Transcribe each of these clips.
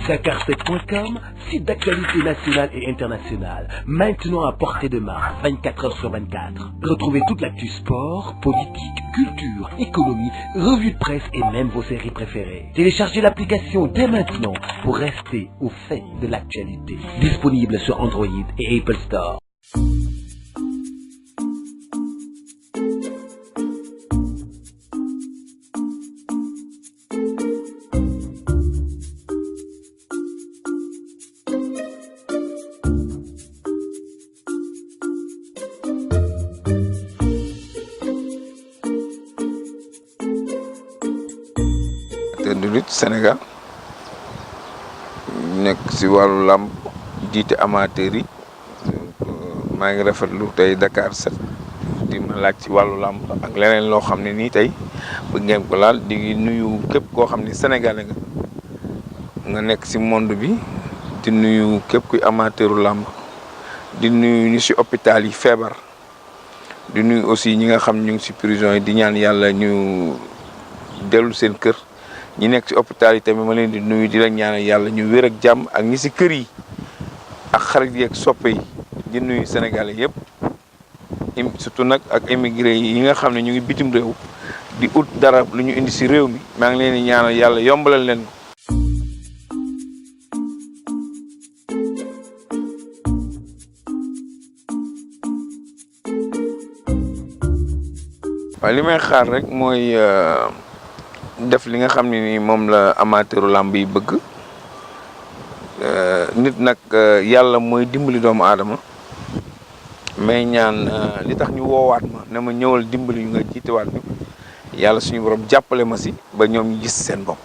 Dakar7.com, site d'actualité nationale et internationale. Maintenant à portée de main, 24 heures sur 24. Retrouvez toute l'actu sport, politique, culture, économie, revues de presse et même vos séries préférées. Téléchargez l'application dès maintenant pour rester au fait de l'actualité. Disponible sur Android et Apple Store. de lutte Sénégal nekk ci wàllu làmb jiite amateur yi maa ngi rafetlu tey Dakar7 di ma laaj ci wàllu làmb ak leneen loo xam ne nii tey bëgg ngeen ko laal di nuyu képp koo xam ne sénégalais nga nekk ci monde bi di nuyu képp kuy amateuru làmb di nuyu ñu ci hôpital yi feebar di nuyu aussi ñi nga xam ñu ngi ci prison yi di ñaan yàlla ñu dellu seen kër. ñi nekk ci hôpital yi tamit ma leen di nuyu di la ñaanal yàlla ñu wér ak jàmm ak ñi ci kër yi ak xarit yi ak soppe yi di nuyu sénégalais yëpp surtout nag ak émigré yi nga xam ne ñu ngi bitim réew di ut dara lu ñu indi ci réew mi maa ngi leen di ñaanal yàlla yombalal leen ko. waaye li may xaar rek mooy def li nga xam ne ni moom la amateuru làmb yi bëgg nit nag yàlla mooy dimbali doomu aadama may ñaan li tax ñu woowaat ma ne ma ñëwal dimbali ñu nga jiitewaat ñu yàlla suñu borom jàppale ma si ba ñoom ñu gis seen bopp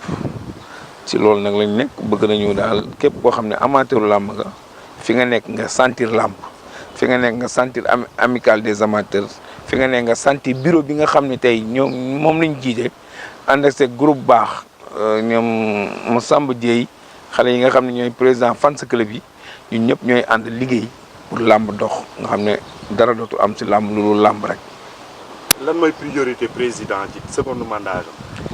ci loolu nag lañ nekk bëgg nañu daal képp koo xam ne amateuru làmb nga fi nga nekk nga sentir làmb fi nga nekk nga sentir amicale des amateurs fi nga nekk nga sentir bureau bi nga xam ne tey ñoom moom lañ jiite ànd ak seen groupe baax ñoom Massamba Dieye xale yi nga xam ne ñooy président fans club yi ñun ñëpp ñooy ànd liggéey pour làmb dox nga xam ne dara dootu am ci làmb loolu làmb rek. lan mooy priorité président ci second mandat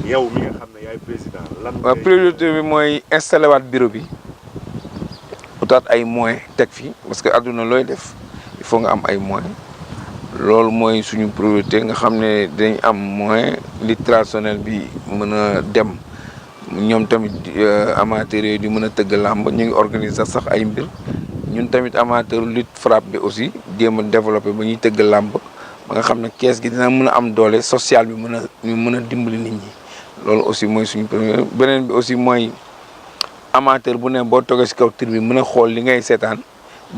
yow mi nga xam ne yaay président lan. waaw priorité bi mooy installé waat bureau bi utaat ay moyens teg fii parce que àdduna looy def il faut nga am ay moyens. loolu mooy suñu priorité nga xam ne dañ am moyen li traditionnel bi mën a dem ñoom tamit amateurs yooyu di mën a tëgg làmb ñu ngi organiser sax ay mbir ñun tamit amateur lutte frappe bi aussi jéem a développé ba ñuy tëgg làmb ba nga xam ne kees gi dina mën a am doole social bi mën a dimbali nit ñi loolu aussi mooy suñu premier beneen bi aussi mooy amateur bu ne boo toogee ci kaw tir bi mën a xool li ngay seetaan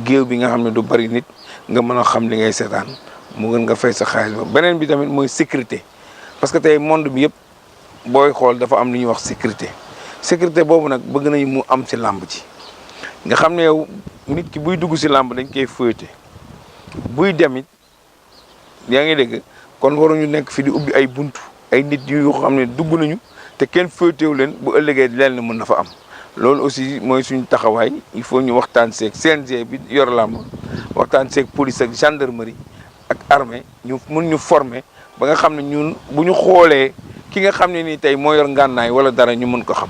géew bi nga xam ne du bari nit nga mën a xam li ngay seetaan mu gën nga fay sa xaalis ba beneen bi tamit mooy sécurité parce que tey monde bi yëpp booy xool dafa am lu ñuy wax sécurité boobu nag bëgg nañu mu am ci làmb ci nga xam ne yow nit ki buy dugg ci làmb dañ koy fóote buy dem it yaa ngi dégg kon waruñu nekk fi di ubbi ay buntu ay nit yu xam ne dugg nañu te kenn fóotewu leen bu ëllëgee leen na mën na fa am loolu aussi mooy suñu taxawaay il faut ñu waxtaan seeg CNG bi yor làmb waxtaan seeg police ak gendarmerie ak armée ñu mun ñu former ba nga xam ne ñun bu ñu xoolee ki nga xam ne nii tey moo yor ngànnaay wala dara ñu mën ko xam.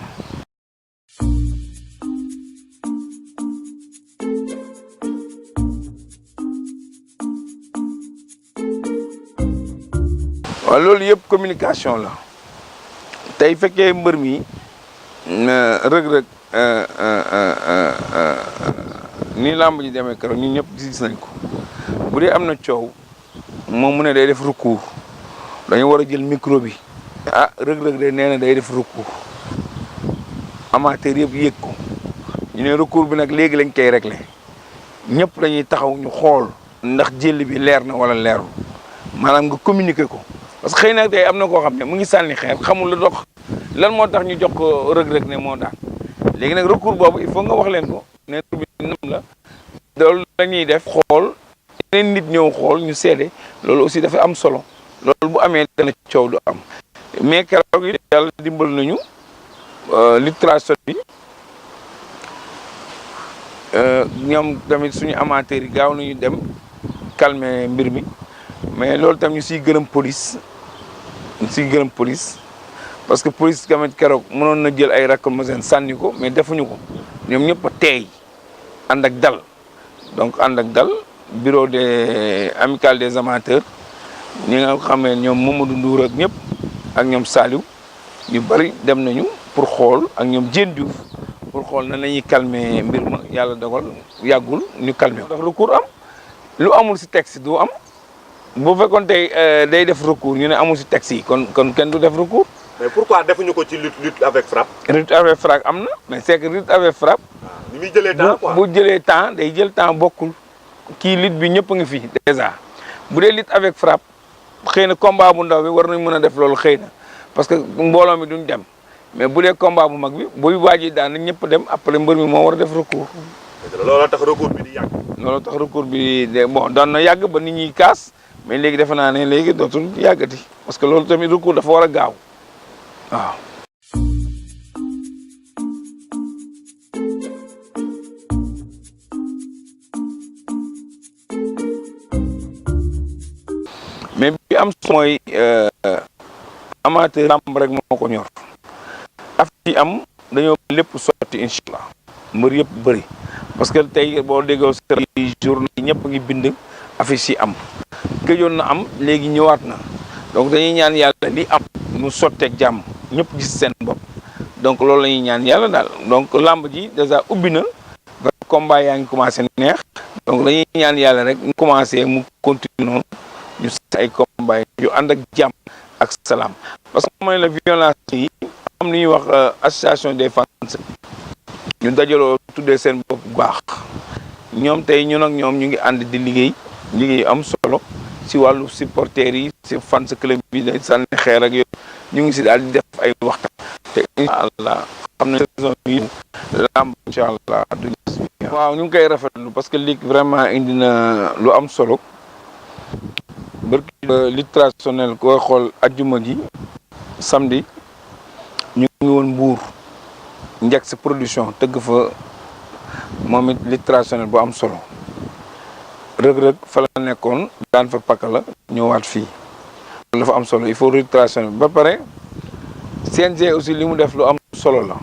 waaw loolu yëpp communication la tey fekkee mbër mi rëg-rëg ni làmb ji demee keroog ñun ñëpp gis nañ ko bu dee am na coow moom mu ne day def recours dañu war a jël micro bi rëg-rëg de nee na day def recours amateur yëpp yëg ko ñu ne recours bi nag léegi lañ koy réglé ñëpp dañuy taxaw ñu xool ndax jël bi leer na wala leerul maanaam nga communiquer ko parce que xëy na tey am na koo xam ne mu ngi sànni xeer xamul la dox lan moo tax ñu jox ko rëg-rëg ne moo daan léegi nag recours boobu il faut nga wax leen ko ne bi nam la loolu la ñuy def xool yeneen nit ñëw xool ñu seede loolu aussi dafa am solo loolu bu amee dana coow du am mais keroog yi yàlla dimbal nañu littération bi ñoom tamit suñu amateurs yi gaaw nañu dem calmer mbir mi mais loolu tam ñu siy gërëm police parce que police tamit keroog mënoon na jël ay lacrymogène sànni ko mais defuñu ko ñoom ñëpp a teey ànd ak dal donc ànd ak dal bureau des amical des amateurs ñi nga xam ne ñoom Mamadou Ndour ak ñëpp ak ñoom Saliou ñu bari dem nañu pour xool ak ñoom Diène Diouf pour xool na lañuy calmer mbir ma yàlla dogal yàggul ñu calmer ko. ndax recours am lu amul si texte du am bu fekkoon tey day def recours ñu ne amul si texte yi kon kenn du def recours. mais pourquoi defuñu ko ci lutte avec frappe. lutte avec frappe am na mais c'est que lutte avec frappe. ni muy jëlee temps quoi bu jëlee temps day jël temps bokkul kii lutte bi ñëpp a ngi fi déjà bu dee lutte avec frappe xëy na combat bu ndaw bi war nañ mën a def loolu xëy na parce que mbooloo mi duñ dem mais bu dee combat bu mag bi buy waaji daan na ñëpp dem après mbër mi moo war a def recours. looloo tax recours bi di yàgg. looloo tax recours bi de bon doon na yàgg ba nit ñi kaas mais léegi defe naa ne léegi dootul yàggati parce que loolu tamit recours dafa war a gaaw waaw. mais bi am mooy amateur lamb rek moo ko ñor af yi am dañoo lépp sotti incha allah mbër yëpp bëri parce que tey boo déggoo seen journée yi ñëpp ngi bind affiche yi am gëjoon na am léegi ñëwaat na donc dañuy ñaan yàlla li am mu sotteeg jàmm ñëpp gis seen bopp donc loolu la ñuy ñaan yàlla daal donc lamb ji déjà ubbi na combat yaa ngi commencé neex donc dañuy ñaan yàlla rek mu commencé mu continue noonu ñu ay combat yu ànd ak jàmm ak salaam parce que mooy la violence yi am lu ñuy wax association des fans ñu dajaloo tuddee seen bopp bu baax ñoom tey ñun ak ñoom ñu ngi ànd di liggéey am solo si wàllu supporters yi si fans club bi day sànni xeer ak yooyu ñu ngi si daal di def ay waxtaan te incha allah xam ne saison yi lamb incha allah du waaw ñu ngi koy rafetlu parce que ligue vraiment indi na lu am solo bërki lutte traditionnelle koy xool ajjuma gi samedi ñu ngi woon Mbour njëkk sa production tëgg fa moom it lutte traditionnelle bu am solo rëg-rëg fa la nekkoon daan fa pakka la ñëwaat fii dafa am solo il faut lutte traditionnelle ba pare CNG aussi li mu def lu am solo la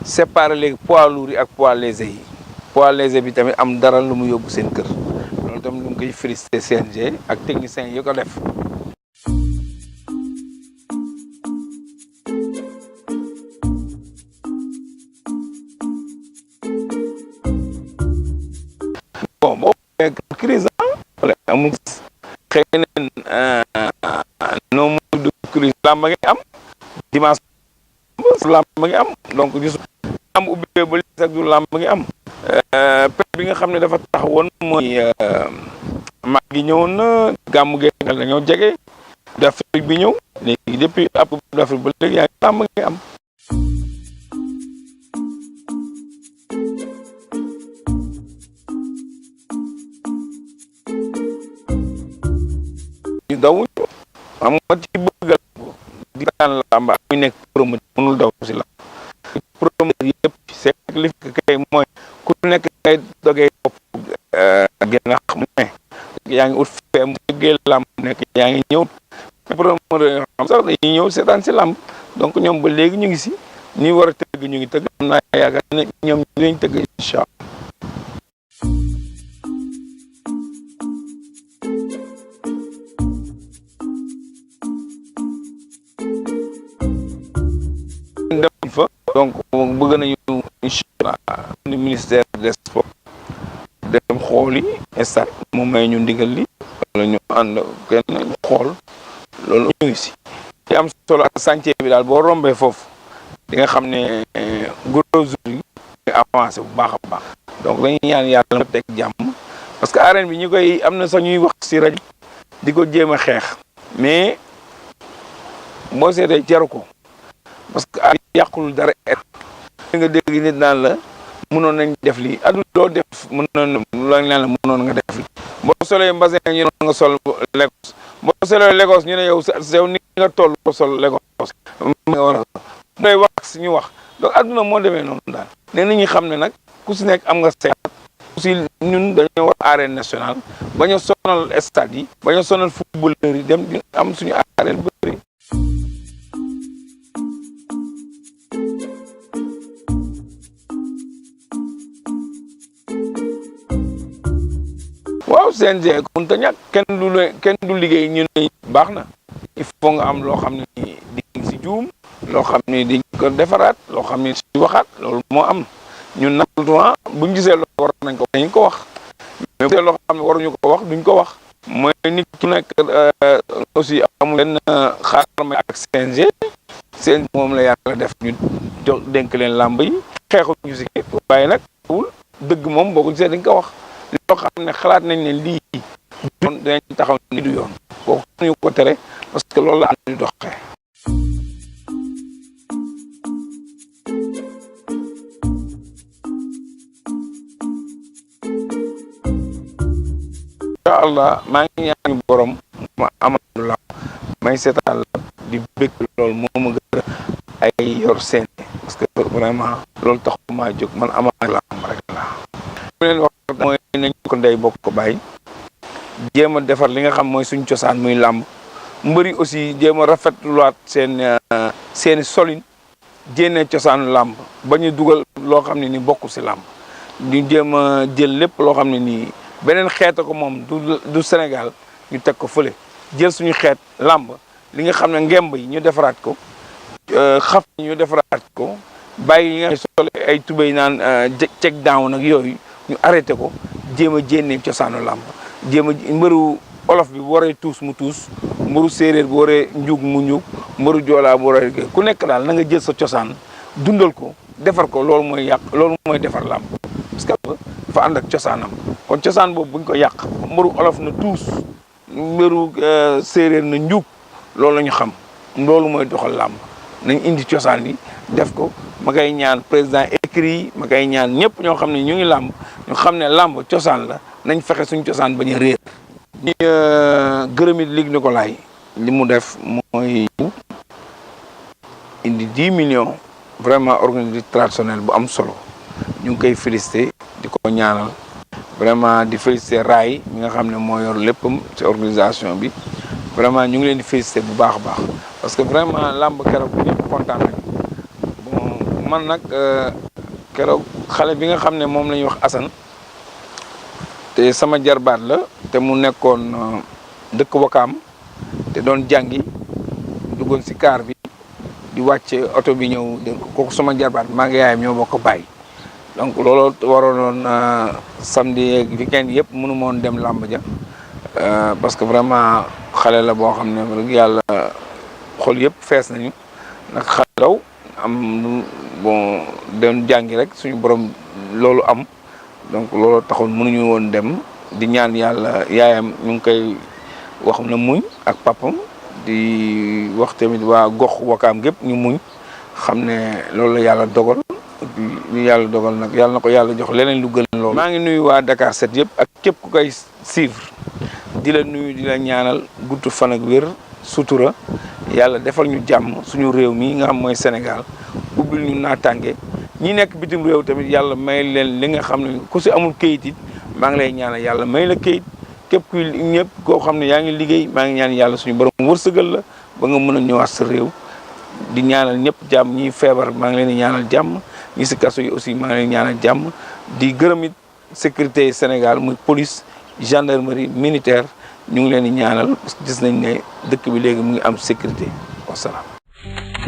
séparer léegi poids lourds yi ak poids légers yi poids léger bi tamit am dara lu mu yóbbu seen kër loolu tamit lu mu koy féliciter CNG ak techniciens yi ko def. bon boo xoolee crise wala amul xëy na non mu du crise làmb ngi am dimanche làmb ngi am donc gisu làmb ubbee ba léegi sax du làmb ngi am période bi nga xam ne dafa tax woon mooy mag gi ñëwoon na gàmmu gee dañoo jege d'Afrique bi ñëw léegi depuis ab d'Afrique ba léegi yaa ngi làmb ngi am ñu dawuñu xam nga ci bëgg di daan làmb muy nekk promoteur mënul daw si la promoteur yëpp c'est li fi kay mooy ku nekk ngay dogee bopp gën a xam ne yaa ngi ut fee mu dëggee làmb nekk yaa ngi ñëw promoteur yoo xam sax dañuy ñëw seetaan si làmb donc ñoom ba léegi ñu ngi si ñi war a tëgg ñu ngi tëgg am naa yaakaar ne ñoom ñu lañ tëgg incha allah dem fa donc bëgg nañu incha allah ni ministère des sports dem xooli stade moom may ñu ndigal li wala ñu ànd kenn xool loolu ñu ngi si li am solo ak chantier bi daal boo rombee foofu di nga xam ne gros jours yi nga avancé bu baax a baax donc dañuy ñaan yàlla teg jàmm parce que arène bi ñu koy am na sax ñuy wax si rajo di ko jéem a xeex mais boo seetee jaru ko parce que ay yàqul dara nga dégg nit naan la mënoon nañ def lii addu doo def mënoon la mënoon nga def lii boo solee mbasin ñu ne nga sol Lagos boo solee Lagos ñu ne yow sew ni nga toll boo sol Lagos nga war a doy wax ñu wax donc adduna moo demee noonu daal ne nit ñi xam ne nag ku si nekk am nga seet aussi ñun dañoo war arène nationale bañ a sonal stade yi bañ a sonal footballeur yi dem di am suñu arène bëri waaw CNG mënut a ñàkk kenn du liggéey ñu ne baax na il faut nga am loo xam ne di si juum loo xam ne di ko defaraat loo xam ne si waxaat loolu moo am ñun nag buñ gisee loo war nañ ko dañ ko wax mais bu gisee loo xam ne waruñu ko wax duñ ko wax mooy nit ku nekk aussi amul benn xaaral ak CNG moom la yàlla def ñu jox dénk leen làmb yi xeexuñu si waaye nag wul dëgg moom boo ko gisee dañ ko wax loo xam ne xalaat nañ ne lii doon dañ taxaw ni du yoon kooku ñu ko tere parce que loolu la ànd di doxee. incha allah maa ngi ñaan borom ma amatu la may seetaan la di bëgg loolu moo ma gën ay yor seen parce que vraiment loolu taxu maa jóg man amaat la am rek la mu leen wax mooy nañ ko ndey bokk ko bàyyi jéem a defar li nga xam mooy suñ cosaan muy làmb mbëri aussi jéem a rafetluwaat seeni solin jénne cosaanu làmb ba ñu dugal loo xam ne ni bokkul si làmb ñu jéem a jël lépp loo xam ne nii beneen xeeta ko moom du Sénégal ñu teg ko fële jël suñu xeet làmb li nga xam ne ngemb yi ñu defaraat ko xaf ñu defaraat ko bàyyi yi nga sol ay tubéy naan check down nag yooyu ñu arrêté ko jéem a jénne cosaanu làmb jéem a mbëru olof bi bu waree tuus mu tuus mbëru séeréer bu waree njug mu njug mbëru joolaa bu waree ku nekk daal na nga jël sa cosaan dundal ko defar ko loolu mooy yàq loolu mooy defar làmb parce que dafa ànd ak cosaanam kon cosaan boobu buñ ko yàq mbëru olof na tuus mbëru séeréer na njug loolu la ñu xam loolu mooy doxal làmb nañ indi cosaan yi def ko ma koy ñaan président écrit yi ma koy ñaan ñëpp ñoo xam ne ñu ngi làmb ñu xam ne làmb cosaan la nañ fexe suñ cosaan bañ a réer ñi gërëm it Luc Nicolaï li mu def mooy indi 10 millions vraiment organisé traditionnel bu am solo ñu ngi koy félicité di ko ñaanal vraiment di félicité Raay mi nga xam ne moo yor léppam ci organisation bi vraiment ñu ngi leen di félicité bu baax a baax parce que vraiment làmb keroog ñëpp kontaan nañ bon man nag keroog xale bi nga xam ne moom la ñuy wax Assane te sama jarbaat la te mu nekkoon dëkk Wakaam te doon jàngi duggoon si kaar bi di wàcce oto bi ñëw kooku sama jarbaat maa ngi yaayam ñoo bokk bàyyi donc loolu waroon samedi ak weekend yëpp mënu moon dem làmb ja parce que vraiment xale la boo xam ne rek yàlla xol yëpp fees nañu nag xale daw am bon doon jàngi rek suñu borom loolu am donc loolu taxoon mënuñu woon dem di ñaan yàlla yaayam ñu ngi koy wax na muñ ak papam di wax tamit waa gox Wakaam gépp ñu muñ xam ne loolu la yàlla dogal li yàlla dogal nag yàlla na ko yàlla jox leneen lu gën loolu. maa ngi nuyu waa Dakar 7 yëpp ak képp ku koy suivre di la nuyu di la ñaanal gudd fan ak wér sutura yàlla defal ñu jàmm suñu réew mi nga xam mooy Sénégal ubbil ñu naataange ñi nekk bitim réew tamit yàlla may leen li nga xam ne ku si amul kayit it maa ngi lay ñaanal yàlla may la kayit képp kuy ñëpp koo xam ne yaa ngi liggéey maa ngi ñaan yàlla suñu borom wërsëgal la ba nga mën a ñëwaat sa réew di ñaanal ñëpp jàmm ñi feebar maa ngi leen di ñaanal jàmm ñi si kaso yi aussi maa ngi leen di ñaanal jàmm di gërëm it sécurité Sénégal muy police gendarmerie militaire ñu ngi leen di ñaanal parce que gis nañ ne dëkk bi léegi mu ngi am sécurité wasalaam.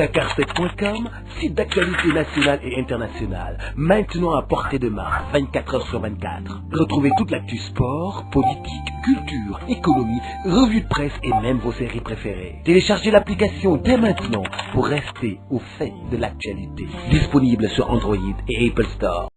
Dakar7.com, site d'actualité nationale et internationale, maintenant à portée de main, 24 heures sur 24. Retrouvez toute l'actu sport, politique, culture, économie, revue de presse et même vos séries préférées. Téléchargez l'application dès maintenant pour rester au fait de l'actualité. Disponible sur Android et Apple Store.